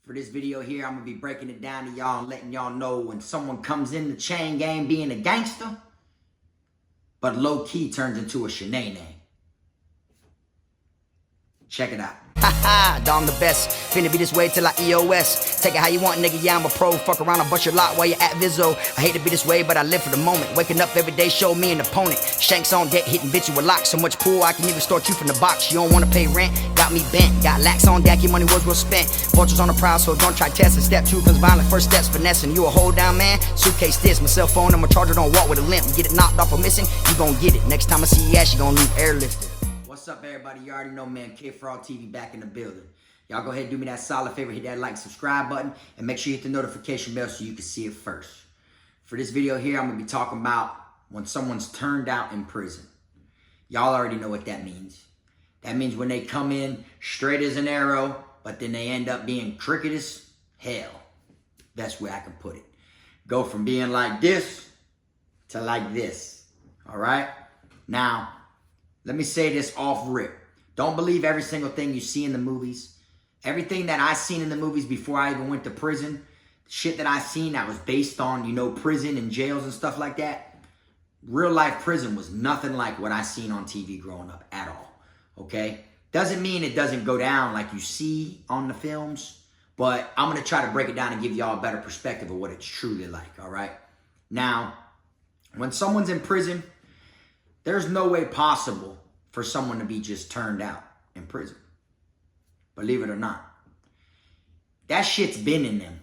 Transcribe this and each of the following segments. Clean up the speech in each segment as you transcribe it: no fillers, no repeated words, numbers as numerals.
For this video here, I'm going to be breaking it down to y'all and letting y'all know when someone comes in the chain gang being a gangster, but low-key turns into a shenane. Check it out. Haha, I'm the best. Finna be this way till I EOS. Take it how you want, nigga. Yeah, I'm a pro. Fuck around and bust your lot while you're at Vizzo. I hate to be this way, but I live for the moment. Waking up every day, show me an opponent. Shanks on deck, hitting bitch you with locks. So much pool, I can even start you from the box. You don't wanna pay rent, got me bent. Got lax on deck, your money was well spent. Vultures on the prowl, so don't try testing. Step 2 comes violent, first steps finessing. You a hold down man, suitcase this. My cell phone, I'm a charger, don't walk with a limp. Get it knocked off or missing, you gon' get it. Next time I see your ass, you gon' leave airlifted. What's up, everybody? You already know, man. Kfrogtv back in the building. Y'all go ahead and do me that solid favor. Hit that like, subscribe button, and make sure you hit the notification bell so you can see it first. For this video here, I'm going to be talking about when someone's turned out in prison. Y'all already know what that means. That means when they come in straight as an arrow, but then they end up being crooked as hell. Best way I can put it. Go from being like this to like this. All right? Now, let me say this off rip. Don't believe every single thing you see in the movies. Everything that I seen in the movies before I even went to prison, shit that I seen that was based on, you know, prison and jails and stuff like that, real life prison was nothing like what I seen on TV growing up at all, okay? Doesn't mean it doesn't go down like you see on the films, but I'm going to try to break it down and give y'all a better perspective of what it's truly like, all right? Now, when someone's in prison, there's no way possible for someone to be just turned out in prison. Believe it or not. That shit's been in them,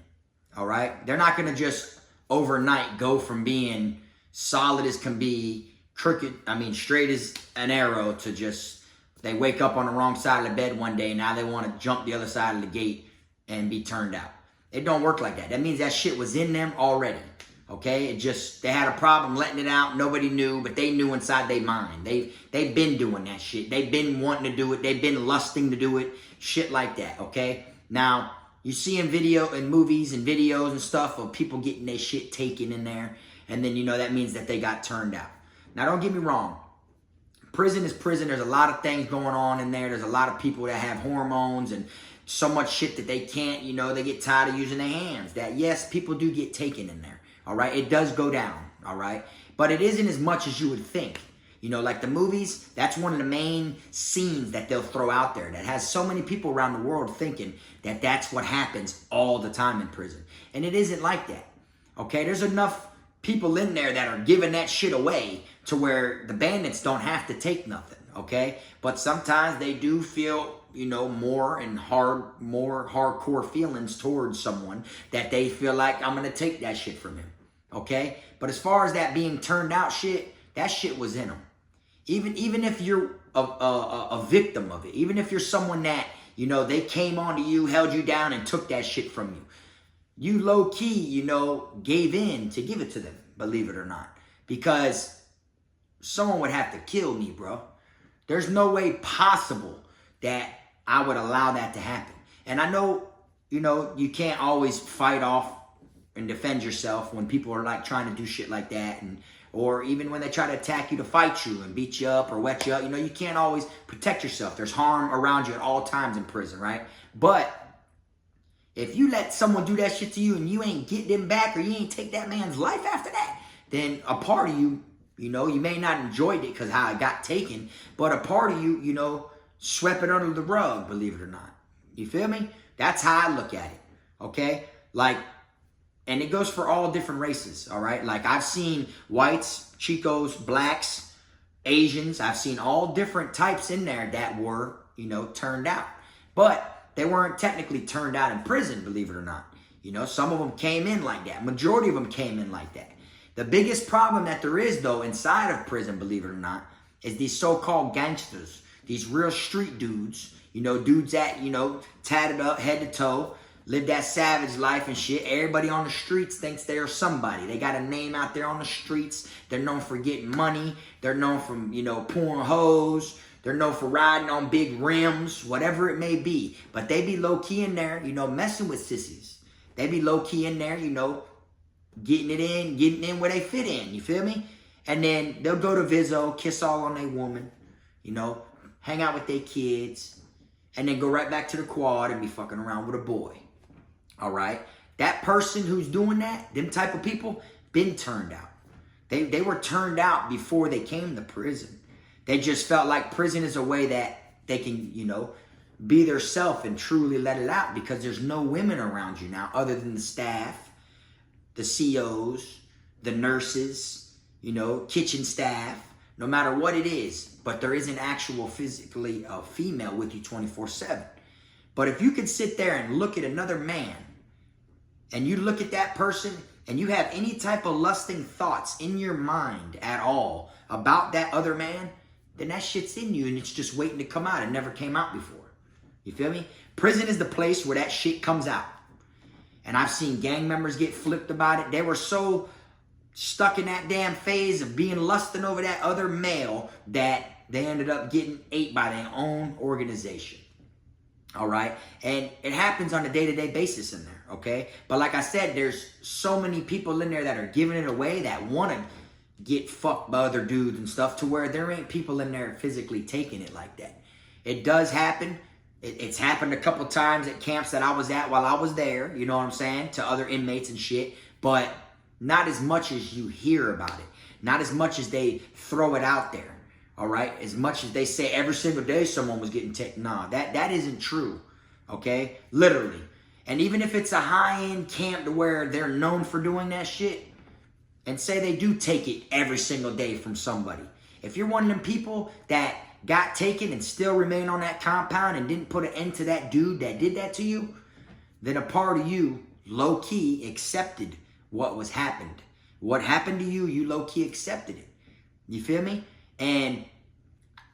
all right? They're not going to just overnight go from being solid as can be, straight as an arrow to just, they wake up on the wrong side of the bed one day and now they want to jump the other side of the gate and be turned out. It don't work like that. That means that shit was in them already. Okay, they had a problem letting it out. Nobody knew, but they knew inside their mind. They've been doing that shit. They've been wanting to do it. They've been lusting to do it. Shit like that, okay? Now, you see in movies and videos and stuff of people getting their shit taken in there, and then, you know, that means that they got turned out. Now, don't get me wrong. Prison is prison. There's a lot of things going on in there. There's a lot of people that have hormones and so much shit that they can't, you know, they get tired of using their hands. That, yes, people do get taken in there. All right, it does go down, all right? But it isn't as much as you would think. You know, like the movies, that's one of the main scenes that they'll throw out there that has so many people around the world thinking that that's what happens all the time in prison. And it isn't like that, okay? There's enough people in there that are giving that shit away to where the bandits don't have to take nothing, okay? But sometimes they do feel, you know, more hardcore feelings towards someone that they feel like, I'm going to take that shit from him, okay? But as far as that being turned out shit, that shit was in them. Even if you're a victim of it, even if you're someone that, you know, they came onto you, held you down, and took that shit from you, you low-key, you know, gave in to give it to them, believe it or not. Because someone would have to kill me, bro. There's no way possible that I would allow that to happen. And I know, you know, you can't always fight off and defend yourself when people are like trying to do shit like that, or even when they try to attack you to fight you and beat you up or wet you up. You know, you can't always protect yourself. There's harm around you at all times in prison, right? But if you let someone do that shit to you and you ain't get them back, or you ain't take that man's life after that, then a part of you, you know, you may not enjoyed it because how it got taken, but a part of you, you know, swept it under the rug, believe it or not. You feel me? That's how I look at it, okay? Like, and it goes for all different races, all right? Like, I've seen whites, Chicos, blacks, Asians. I've seen all different types in there that were, you know, turned out. But they weren't technically turned out in prison, believe it or not. You know, some of them came in like that. Majority of them came in like that. The biggest problem that there is, though, inside of prison, believe it or not, is these so-called gangsters. These real street dudes, you know, dudes that, you know, tatted up head to toe, live that savage life and shit. Everybody on the streets thinks they're somebody. They got a name out there on the streets. They're known for getting money. They're known for, you know, pouring hoes. They're known for riding on big rims, whatever it may be. But they be low-key in there, you know, messing with sissies. They be low-key in there, you know, getting in where they fit in. You feel me? And then they'll go to Vizzo, kiss all on their woman, you know, hang out with their kids, and then go right back to the quad and be fucking around with a boy. All right? That person who's doing that, them type of people, been turned out. They were turned out before they came to prison. They just felt like prison is a way that they can, you know, be their self and truly let it out, because there's no women around you now other than the staff, the COs, the nurses, you know, kitchen staff, no matter what it is. But there isn't actual physically a female with you 24/7. But if you could sit there and look at another man, and you look at that person, and you have any type of lusting thoughts in your mind at all about that other man, then that shit's in you and it's just waiting to come out. It never came out before. You feel me? Prison is the place where that shit comes out. And I've seen gang members get flipped about it. They were so stuck in that damn phase of being lusting over that other male that they ended up getting ate by their own organization. All right? And it happens on a day-to-day basis in there, okay? But like I said, there's so many people in there that are giving it away that want to get fucked by other dudes and stuff, to where there ain't people in there physically taking it like that. It does happen. It's happened a couple times at camps that I was at while I was there, you know what I'm saying, to other inmates and shit, but not as much as you hear about it. Not as much as they throw it out there, all right? As much as they say every single day someone was getting taken. Nah, that isn't true, okay? Literally. And even if it's a high-end camp to where they're known for doing that shit, and say they do take it every single day from somebody, if you're one of them people that got taken and still remain on that compound and didn't put an end to that dude that did that to you, then a part of you low-key accepted what was happened. What happened to you, you low-key accepted it. You feel me? And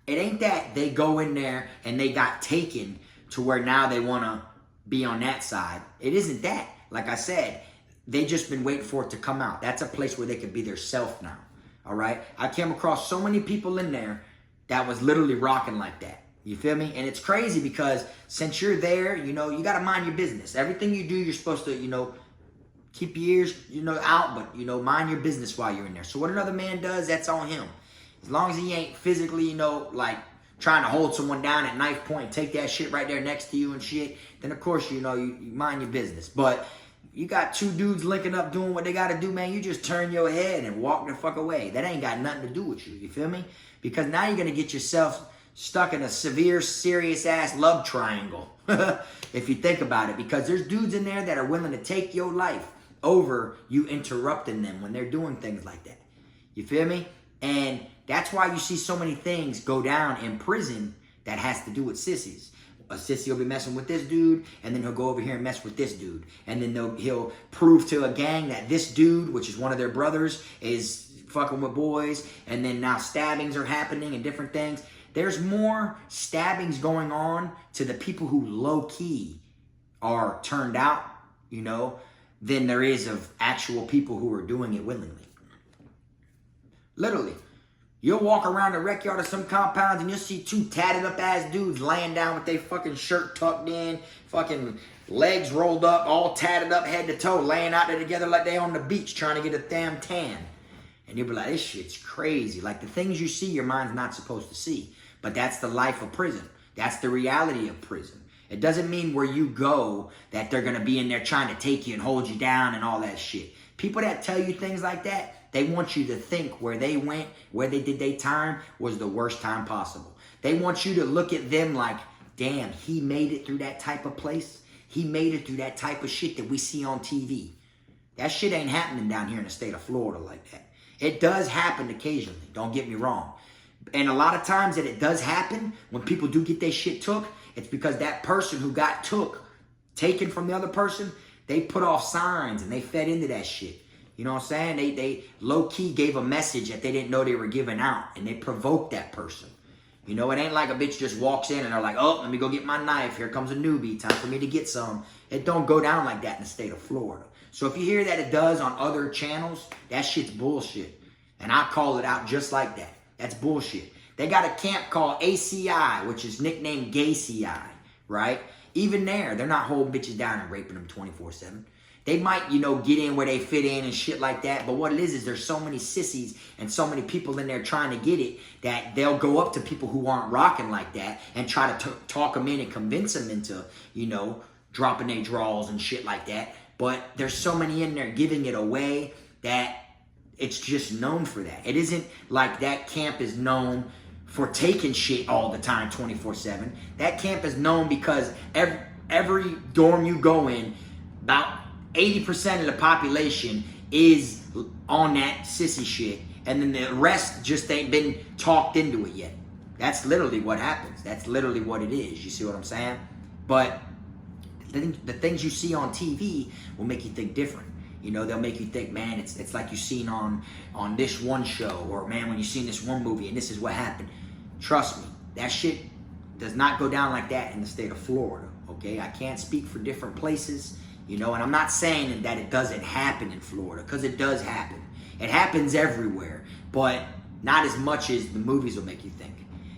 it ain't that they go in there and they got taken to where now they want to be on that side. It isn't that. Like I said, they just been waiting for it to come out. That's a place where they could be their self now. All right? I came across so many people in there that was literally rocking like that. You feel me? And it's crazy because since you're there, you know, you got to mind your business. Everything you do, you're supposed to, you know, keep your ears, you know, out, but, you know, mind your business while you're in there. So what another man does, that's on him. As long as he ain't physically, you know, like trying to hold someone down at knife point, take that shit right there next to you and shit, then of course, you know, you mind your business. But you got two dudes linking up doing what they got to do, man, you just turn your head and walk the fuck away. That ain't got nothing to do with you. You feel me? Because now you're going to get yourself stuck in a severe, serious-ass love triangle, if you think about it. Because there's dudes in there that are willing to take your life over you interrupting them when they're doing things like that. You feel me? And that's why you see so many things go down in prison that has to do with sissies. A sissy will be messing with this dude, and then he'll go over here and mess with this dude. And then he'll prove to a gang that this dude, which is one of their brothers, is fucking with boys. And then now stabbings are happening and different things. There's more stabbings going on to the people who low-key are turned out, you know, than there is of actual people who are doing it willingly. Literally. You'll walk around the rec yard of some compounds and you'll see two tatted up ass dudes laying down with their fucking shirt tucked in, fucking legs rolled up, all tatted up head to toe, laying out there together like they on the beach trying to get a damn tan. And you'll be like, this shit's crazy. Like the things you see, your mind's not supposed to see. But that's the life of prison. That's the reality of prison. It doesn't mean where you go that they're going to be in there trying to take you and hold you down and all that shit. People that tell you things like that, they want you to think where they went, where they did their time, was the worst time possible. They want you to look at them like, damn, he made it through that type of place. He made it through that type of shit that we see on TV. That shit ain't happening down here in the state of Florida like that. It does happen occasionally, don't get me wrong. And a lot of times that it does happen, when people do get their shit took, it's because that person who got taken from the other person, they put off signs and they fed into that shit. You know what I'm saying? They low-key gave a message that they didn't know they were giving out, and they provoked that person. You know, it ain't like a bitch just walks in and they're like, oh, let me go get my knife. Here comes a newbie. Time for me to get some. It don't go down like that in the state of Florida. So if you hear that it does on other channels, that shit's bullshit. And I call it out just like that. That's bullshit. They got a camp called ACI, which is nicknamed Gay CI, right? Even there, they're not holding bitches down and raping them 24/7. They might, you know, get in where they fit in and shit like that. But what it is there's so many sissies and so many people in there trying to get it that they'll go up to people who aren't rocking like that and try to talk them in and convince them into, you know, dropping their draws and shit like that. But there's so many in there giving it away that it's just known for that. It isn't like that camp is known for taking shit all the time 24/7. That camp is known because every dorm you go in, about 80% of the population is on that sissy shit, and then the rest just ain't been talked into it yet. That's literally what happens. That's literally what it is. You see what I'm saying? But the things you see on TV will make you think different. You know, they'll make you think, man, it's like you seen on this one show, or man, when you seen this one movie and this is what happened. Trust me, that shit does not go down like that in the state of Florida, okay? I can't speak for different places, you know, and I'm not saying that it doesn't happen in Florida, because it does happen. It happens everywhere, but not as much as the movies will make you think.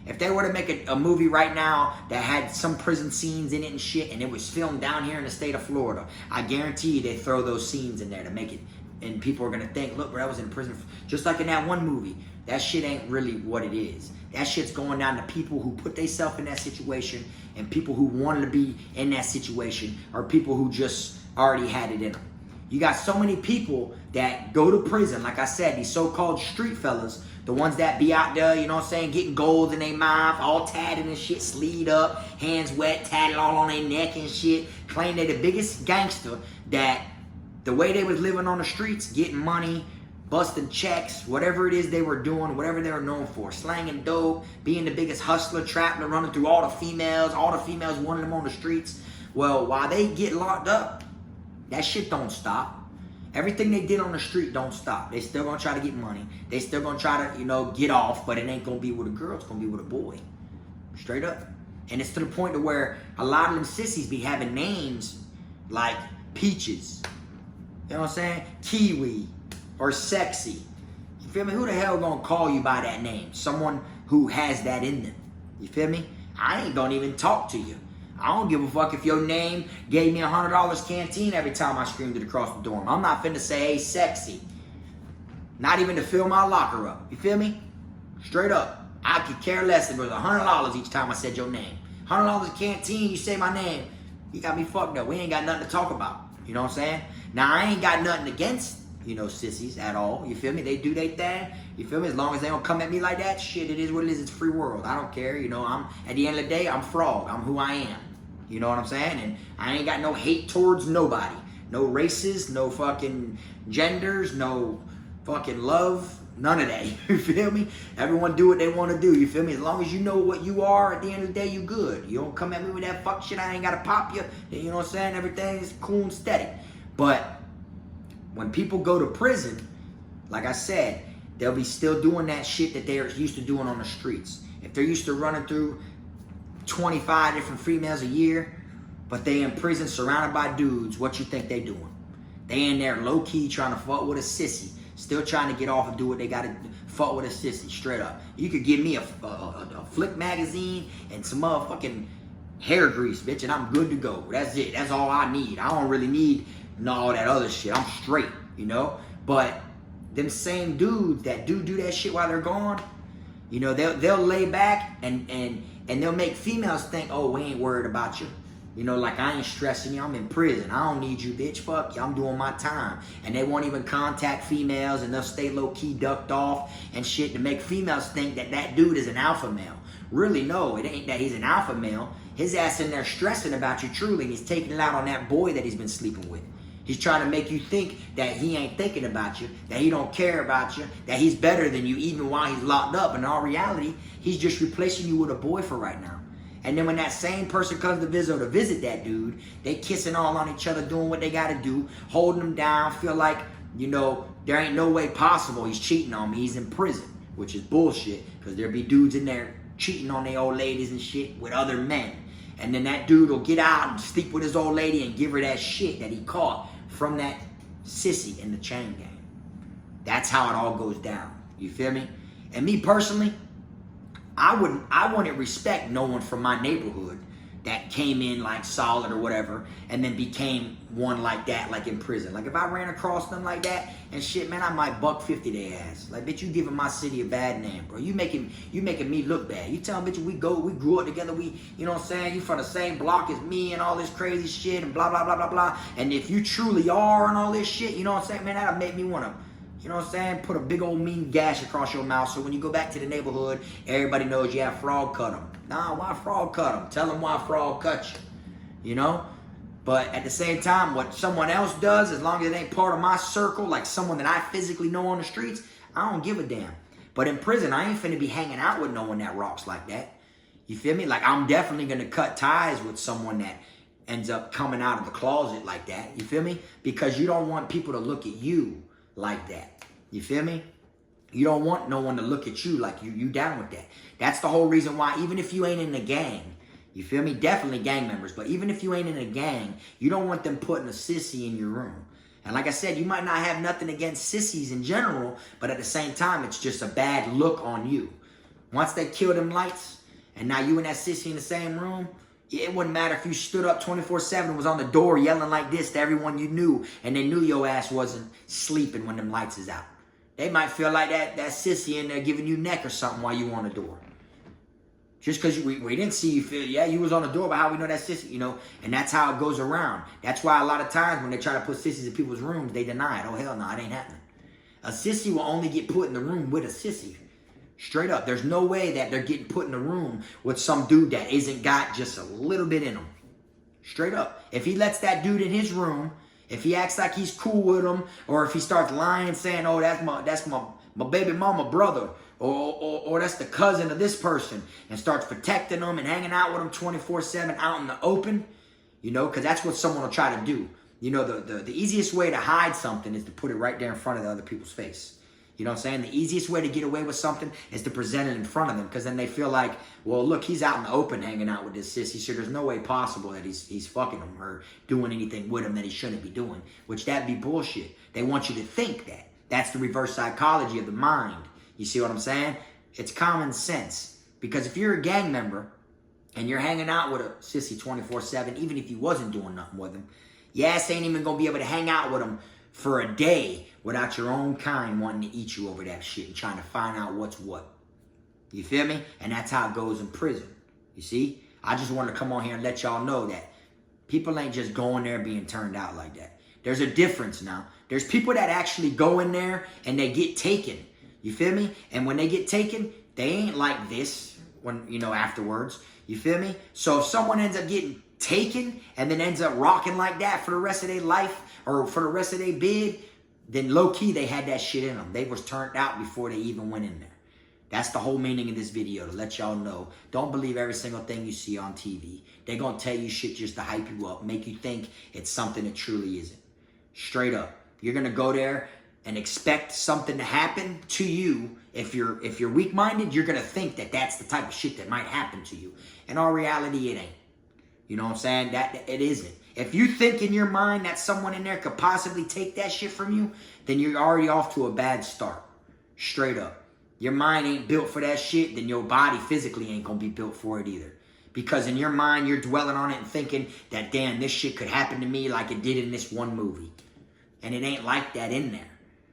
If they were to make a movie right now that had some prison scenes in it and shit, and it was filmed down here in the state of Florida, I guarantee you they throw those scenes in there to make it, and people are gonna think, look, bro, I was in prison. Just like in that one movie, that shit ain't really what it is. That shit's going down to people who put themselves in that situation, and people who wanted to be in that situation, or people who just already had it in them. You got so many people that go to prison, like I said, these so-called street fellas, the ones that be out there, you know what I'm saying, getting gold in their mouth, all tatted and shit, sleeved up, hands wet, tatted all on their neck and shit, claim they're the biggest gangster, that the way they was living on the streets, getting money, busting checks, whatever it is they were doing, whatever they were known for, slanging dope, being the biggest hustler, trapping and running through all the females wanting them on the streets. Well, while they get locked up, that shit don't stop. Everything they did on the street don't stop. They still gonna try to get money. They still gonna try to, you know, get off, but it ain't gonna be with a girl, it's gonna be with a boy. Straight up. And it's to the point to where a lot of them sissies be having names like Peaches, you know what I'm saying? Kiwi, or Sexy. You feel me? Who the hell gonna call you by that name? Someone who has that in them. You feel me? I ain't gonna even talk to you. I don't give a fuck if your name gave me $100 canteen every time I screamed it across the dorm. I'm not finna say, hey, Sexy. Not even to fill my locker up. You feel me? Straight up. I could care less if it was $100 each time I said your name. $100 canteen, you say my name. You got me fucked up. We ain't got nothing to talk about. You know what I'm saying? Now, I ain't got nothing against, you know, sissies at all. You feel me? They do their thing. You feel me? As long as they don't come at me like that, shit, it is what it is. It's a free world. I don't care. You know, at the end of the day, I'm Frog. I'm who I am. You know what I'm saying? And I ain't got no hate towards nobody. No races, no fucking genders, no fucking love, none of that. You feel me? Everyone do what they want to do. You feel me? As long as you know what you are, at the end of the day, you good. You don't come at me with that fuck shit, I ain't got to pop you. You know what I'm saying? Everything's cool and steady. But when people go to prison, like I said, they'll be still doing that shit that they're used to doing on the streets. If they're used to running through 25 different females a year, but they in prison surrounded by dudes, what you think they doing? They in there low-key trying to fuck with a sissy, still trying to get off and do what they gotta fuck with a sissy, straight up. You could give me a flick magazine and some motherfucking hair grease, bitch, and I'm good to go. That's it. That's all I need. I don't really need all that other shit. I'm straight, you know? But them same dudes that do that shit while they're gone, you know, they'll lay back and they'll make females think, oh, we ain't worried about you. You know, like, I ain't stressing you. I'm in prison. I don't need you, bitch. Fuck you. I'm doing my time. And they won't even contact females, and they'll stay low-key ducked off and shit to make females think that that dude is an alpha male. Really, no. It ain't that he's an alpha male. His ass in there stressing about you truly, and he's taking it out on that boy that he's been sleeping with. He's trying to make you think that he ain't thinking about you, that he don't care about you, that he's better than you even while he's locked up. And in all reality, he's just replacing you with a boy for right now. And then when that same person comes to visit that dude, they kissing all on each other, doing what they got to do, holding him down, feel like, you know, there ain't no way possible he's cheating on me. He's in prison, which is bullshit, because there be dudes in there cheating on their old ladies and shit with other men. And then that dude will get out and sleep with his old lady and give her that shit that he caught from that sissy in the chain gang. That's how it all goes down. You feel me? And me personally, I wouldn't respect no one from my neighborhood that came in like solid or whatever, and then became one like that, like in prison. Like if I ran across them like that and shit, man, I might $150 their ass. Like, bitch, you giving my city a bad name, bro. You making me look bad. You telling bitch we grew up together, you know what I'm saying? You from the same block as me and all this crazy shit and blah blah blah blah blah. And if you truly are and all this shit, you know what I'm saying, man, that'll make me wanna, you know what I'm saying, put a big old mean gash across your mouth so when you go back to the neighborhood, everybody knows you have Frog cut him. Nah, why Frog cut him? Tell him why Frog cut you. You know? But at the same time, what someone else does, as long as it ain't part of my circle, like someone that I physically know on the streets, I don't give a damn. But in prison, I ain't finna be hanging out with no one that rocks like that. You feel me? Like, I'm definitely gonna cut ties with someone that ends up coming out of the closet like that. You feel me? Because you don't want people to look at you like that. You feel me? You don't want no one to look at you like you down with that. That's the whole reason why, even if you ain't in a gang, you feel me? Definitely gang members, but even if you ain't in a gang, you don't want them putting a sissy in your room. And like I said, you might not have nothing against sissies in general, but at the same time, it's just a bad look on you. Once they kill them lights, and now you and that sissy in the same room, it wouldn't matter if you stood up 24/7 and was on the door yelling like this to everyone you knew, and they knew your ass wasn't sleeping when them lights is out. They might feel like that sissy in there giving you neck or something while you on the door. Just because we didn't see you feel, yeah, you was on the door, but how we know that sissy, you know? And that's how it goes around. That's why a lot of times when they try to put sissies in people's rooms, they deny it. Oh, hell no, it ain't happening. A sissy will only get put in the room with a sissy. Straight up. There's no way that they're getting put in the room with some dude that isn't got just a little bit in him. Straight up. If he lets that dude in his room, if he acts like he's cool with him, or if he starts lying, saying, oh, that's my baby mama brother, or that's the cousin of this person, and starts protecting them and hanging out with them 24/7 out in the open, you know, because that's what someone will try to do. You know, the easiest way to hide something is to put it right there in front of the other people's face. You know what I'm saying? The easiest way to get away with something is to present it in front of them, because then they feel like, well, look, he's out in the open hanging out with this sissy, so there's no way possible that he's fucking him or doing anything with him that he shouldn't be doing, which that'd be bullshit. They want you to think that. That's the reverse psychology of the mind. You see what I'm saying? It's common sense. Because if you're a gang member and you're hanging out with a sissy 24/7, even if you wasn't doing nothing with him, your ass ain't even gonna be able to hang out with him for a day without your own kind wanting to eat you over that shit and trying to find out what's what. You feel me? And that's how it goes in prison. You see? I just wanted to come on here and let y'all know that people ain't just going there being turned out like that. There's a difference now. There's people that actually go in there and they get taken. You feel me? And when they get taken, they ain't like this when, you know, afterwards. You feel me? So if someone ends up getting taken and then ends up rocking like that for the rest of their life or for the rest of their bid, then low-key they had that shit in them. They was turned out before they even went in there. That's the whole meaning of this video, to let y'all know. Don't believe every single thing you see on TV. They're going to tell you shit just to hype you up, make you think it's something it truly isn't. Straight up. You're going to go there and expect something to happen to you. If you're weak-minded, you're going to think that that's the type of shit that might happen to you. In all reality, it ain't. You know what I'm saying? That it isn't. If you think in your mind that someone in there could possibly take that shit from you, then you're already off to a bad start. Straight up. Your mind ain't built for that shit, then your body physically ain't gonna be built for it either. Because in your mind, you're dwelling on it and thinking that, damn, this shit could happen to me like it did in this one movie. And it ain't like that in there.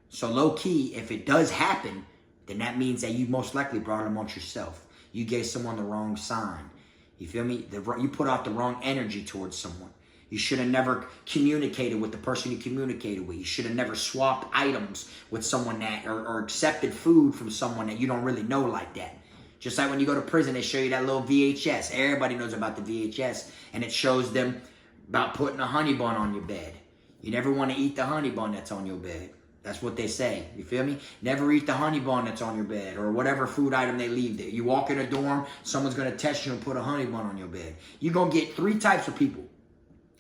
So low-key, if it does happen, then that means that you most likely brought them on yourself. You gave someone the wrong sign. You feel me? You put out the wrong energy towards someone. You should have never communicated with the person you communicated with. You should have never swapped items with someone that, or accepted food from someone that you don't really know like that. Just like when you go to prison, they show you that little VHS. Everybody knows about the VHS, and it shows them about putting a honey bun on your bed. You never want to eat the honey bun that's on your bed. That's what they say. You feel me? Never eat the honey bun that's on your bed, or whatever food item they leave there. You walk in a dorm, someone's going to test you and put a honey bun on your bed. You're going to get 3 types of people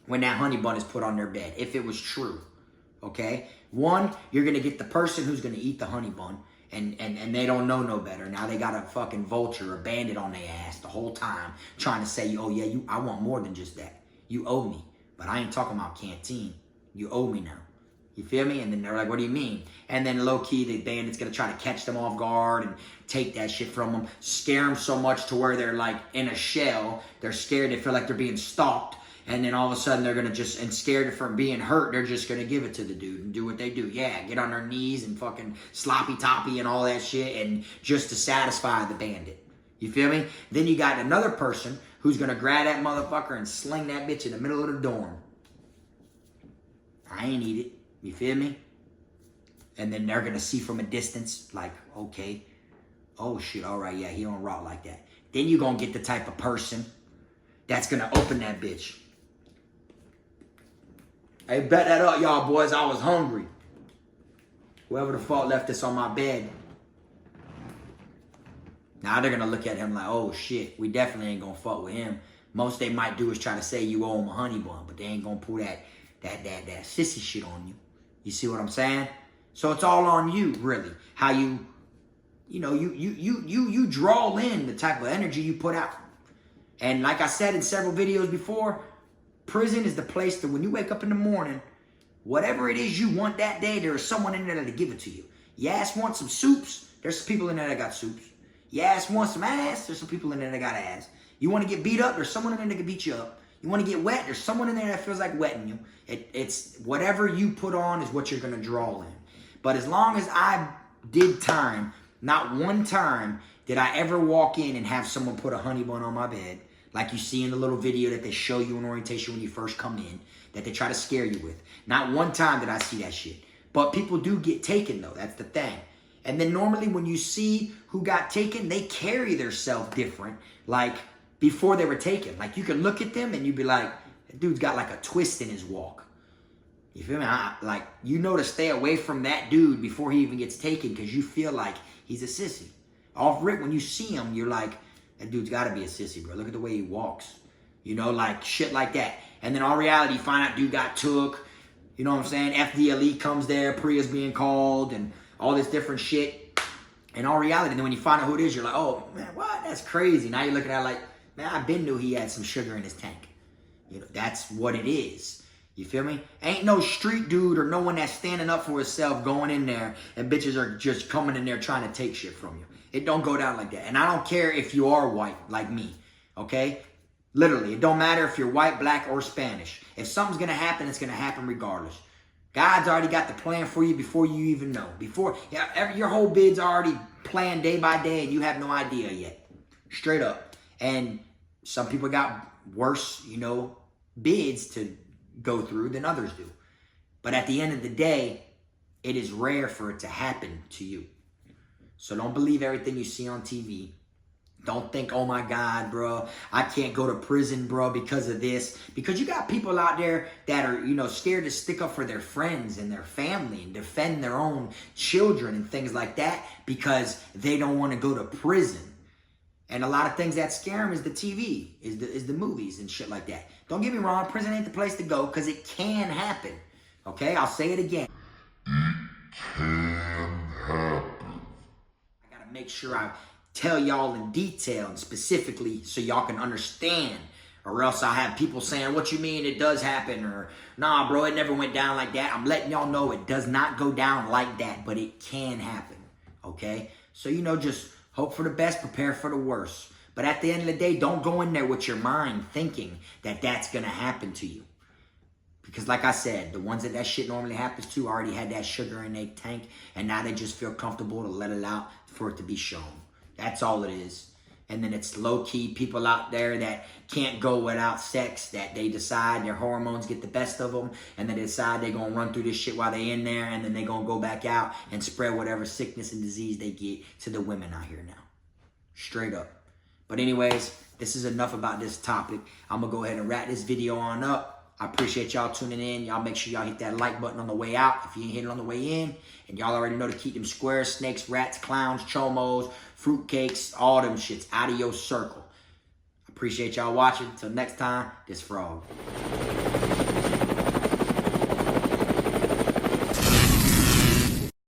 when that honey bun is put on their bed, if it was true. Okay? 1, you're going to get the person who's going to eat the honey bun, and they don't know no better. Now they got a fucking vulture, a bandit on their ass the whole time, trying to say, oh yeah, I want more than just that. You owe me. But I ain't talking about canteen. You owe me now. You feel me? And then they're like, what do you mean? And then low-key, the bandit's going to try to catch them off guard and take that shit from them. Scare them so much to where they're like in a shell. They're scared. They feel like they're being stalked. And then all of a sudden, they're going to just, and scared from being hurt, they're just going to give it to the dude and do what they do. Yeah, get on their knees and fucking sloppy-toppy and all that shit, and just to satisfy the bandit. You feel me? Then you got another person who's going to grab that motherfucker and sling that bitch in the middle of the dorm. I ain't eat it. You feel me? And then they're going to see from a distance, like, okay, oh shit, all right, yeah, he don't rock like that. Then you're going to get the type of person that's going to open that bitch. Hey, bet that up, y'all boys. I was hungry. Whoever the fuck left this on my bed. Now they're going to look at him like, oh shit, we definitely ain't going to fuck with him. Most they might do is try to say you owe him a honey bun, but they ain't going to pull that sissy shit on you. You see what I'm saying? So it's all on you, really. How you draw in the type of energy you put out. And like I said in several videos before, prison is the place that when you wake up in the morning, whatever it is you want that day, there is someone in there to give it to you. Your ass wants some soups, there's some people in there that got soups. Your ass wants some ass, there's some people in there that got ass. You want to get beat up, there's someone in there that can beat you up. You want to get wet, there's someone in there that feels like wetting you. It's whatever you put on is what you're going to draw in. But as long as I did time, not one time did I ever walk in and have someone put a honey bun on my bed, like you see in the little video that they show you in orientation when you first come in, that they try to scare you with. Not one time did I see that shit. But people do get taken, though. That's the thing. And then normally when you see who got taken, they carry themselves different, like before they were taken. Like you can look at them and you'd be like, that dude's got like a twist in his walk. You feel me? Like, you know to stay away from that dude before he even gets taken because you feel like he's a sissy. Off rip, when you see him, you're like, that dude's got to be a sissy, bro. Look at the way he walks. You know, like shit like that. And then all reality, you find out dude got took. You know what I'm saying? FDLE comes there, Priya's being called, and all this different shit. And all reality, and then when you find out who it is, you're like, oh, man, what? That's crazy. Now you're looking at it like, man, I been knew he had some sugar in his tank. You know, that's what it is. You feel me? Ain't no street dude or no one that's standing up for himself going in there and bitches are just coming in there trying to take shit from you. It don't go down like that. And I don't care if you are white like me, okay? Literally, it don't matter if you're white, black, or Spanish. If something's going to happen, it's going to happen regardless. God's already got the plan for you before you even know. Your whole bid's already planned day by day and you have no idea yet. Straight up. And some people got worse, bids to go through than others do. But at the end of the day, it is rare for it to happen to you. So don't believe everything you see on TV. Don't think, oh my God, bro, I can't go to prison, bro, because of this. Because you got people out there that are, scared to stick up for their friends and their family and defend their own children and things like that because they don't want to go to prison. And a lot of things that scare them is the TV, is the movies and shit like that. Don't get me wrong, prison ain't the place to go because it can happen. Okay, I'll say it again. It can happen. I gotta make sure I tell y'all in detail and specifically so y'all can understand. Or else I have people saying, what you mean it does happen? Or, nah, bro, it never went down like that. I'm letting y'all know it does not go down like that, but it can happen. Okay? So, just hope for the best, prepare for the worst. But at the end of the day, don't go in there with your mind thinking that that's going to happen to you. Because like I said, the ones that shit normally happens to already had that sugar in their tank, and now they just feel comfortable to let it out for it to be shown. That's all it is. And then it's low-key people out there that can't go without sex, that they decide their hormones get the best of them, and they decide they're going to run through this shit while they in there, and then they're going to go back out and spread whatever sickness and disease they get to the women out here now. Straight up. But anyways, this is enough about this topic. I'm going to go ahead and wrap this video on up. I appreciate y'all tuning in. Y'all make sure y'all hit that like button on the way out if you ain't hit it on the way in. And y'all already know to keep them squares, snakes, rats, clowns, chomos, fruitcakes, all them shits out of your circle. I appreciate y'all watching. Till next time, this Frog.